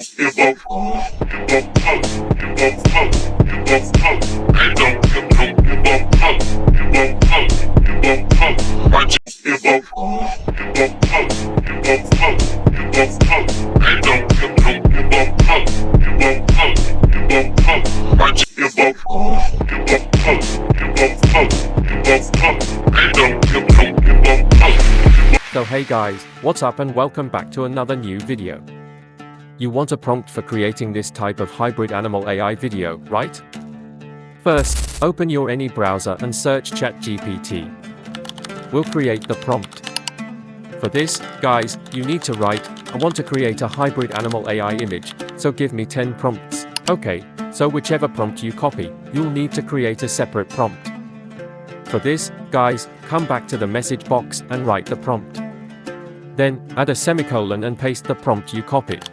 So hey guys, what's up and welcome back to another new video. You want a prompt for creating this type of hybrid animal AI video, right? First, open your any browser and search ChatGPT. We'll create the prompt. For this, guys, you need to write, I want to create a hybrid animal AI image, so give me 10 prompts. Okay, so whichever prompt you copy, you'll need to create a separate prompt. For this, guys, come back to the message box and write the prompt. Then, add a semicolon and paste the prompt you copied.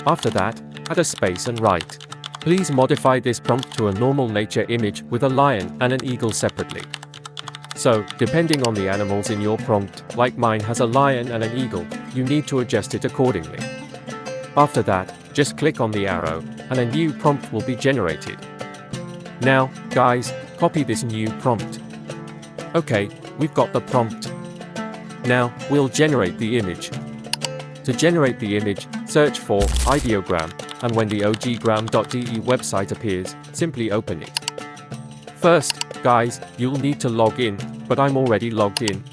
After that, add a space and write. Please modify this prompt to a normal nature image with a lion and an eagle separately. So, depending on the animals in your prompt, like mine has a lion and an eagle, you need to adjust it accordingly. After that, just click on the arrow, and a new prompt will be generated. Now, guys, copy this new prompt. Okay, we've got the prompt. Now, we'll generate the image. To generate the image, search for ideogram, and when the oggram.de website appears, simply open it. First, guys, you'll need to log in, but I'm already logged in.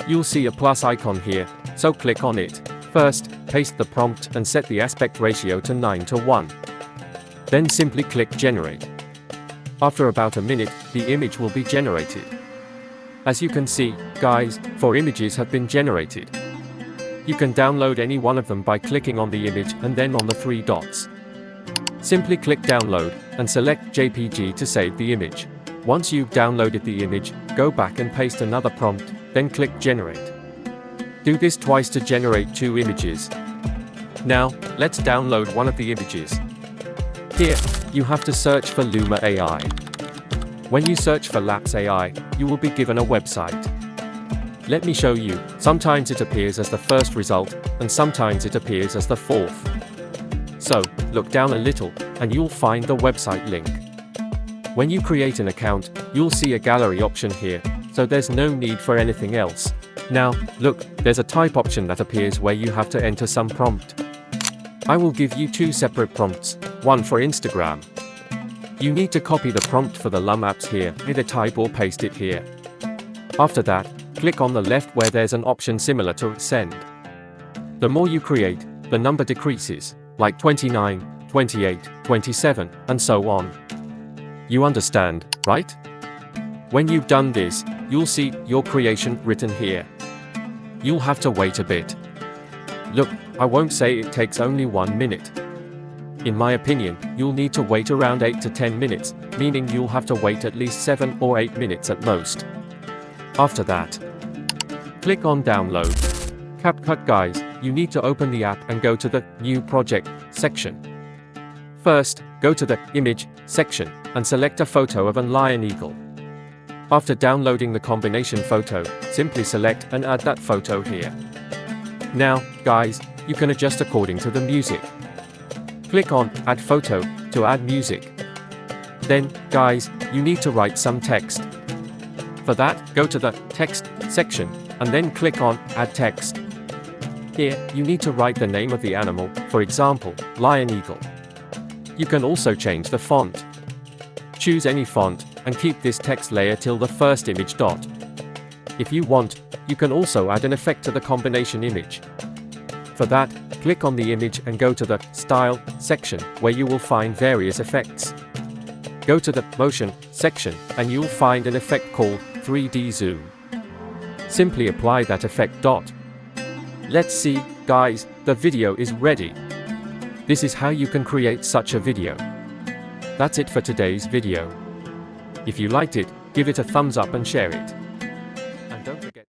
You'll see a plus icon here, so click on it. First, paste the prompt and set the aspect ratio to 9:1. Then simply click generate. After about a minute, the image will be generated. As you can see, guys, 4 images have been generated. You can download any one of them by clicking on the image and then on the 3 dots. Simply click download and select JPG to save the image. Once you've downloaded the image, go back and paste another prompt, then click generate. Do this twice to generate 2 images. Now, let's download one of the images. Here, you have to search for Luma AI. When you search for Labs AI, you will be given a website. Let me show you, sometimes it appears as the first result, and sometimes it appears as the 4th. So, look down a little, and you'll find the website link. When you create an account, you'll see a gallery option here, so there's no need for anything else. Now, look, there's a type option that appears where you have to enter some prompt. I will give you 2 separate prompts, one for Instagram. You need to copy the prompt for the lumalabs here, either type or paste it here. After that, click on the left where there's an option similar to send. The more you create, the number decreases, like 29, 28, 27, and so on. You understand, right? When you've done this, you'll see your creation written here. You'll have to wait a bit. Look, I won't say it takes only 1 minute. In my opinion, you'll need to wait around 8 to 10 minutes, meaning you'll have to wait at least 7 or 8 minutes at most. After that, click on download. CapCut guys, you need to open the app and go to the New Project section. First, go to the Image section and select a photo of a lion eagle. After downloading the combination photo, simply select and add that photo here. Now, guys, you can adjust according to the music. Click on Add Photo to add music. Then, guys, you need to write some text. For that, go to the Text section, and then click on Add Text. Here, you need to write the name of the animal, for example, Lion Eagle. You can also change the font. Choose any font, and keep this text layer till the first image dot. If you want, you can also add an effect to the combination image. For that, click on the image and go to the Style section, where you will find various effects. Go to the Motion section, and you'll find an effect called 3D Zoom. Simply apply that effect dot. Let's see, guys, the video is ready. This is how you can create such a video. That's it for today's video. If you liked it, give it a thumbs up and share it.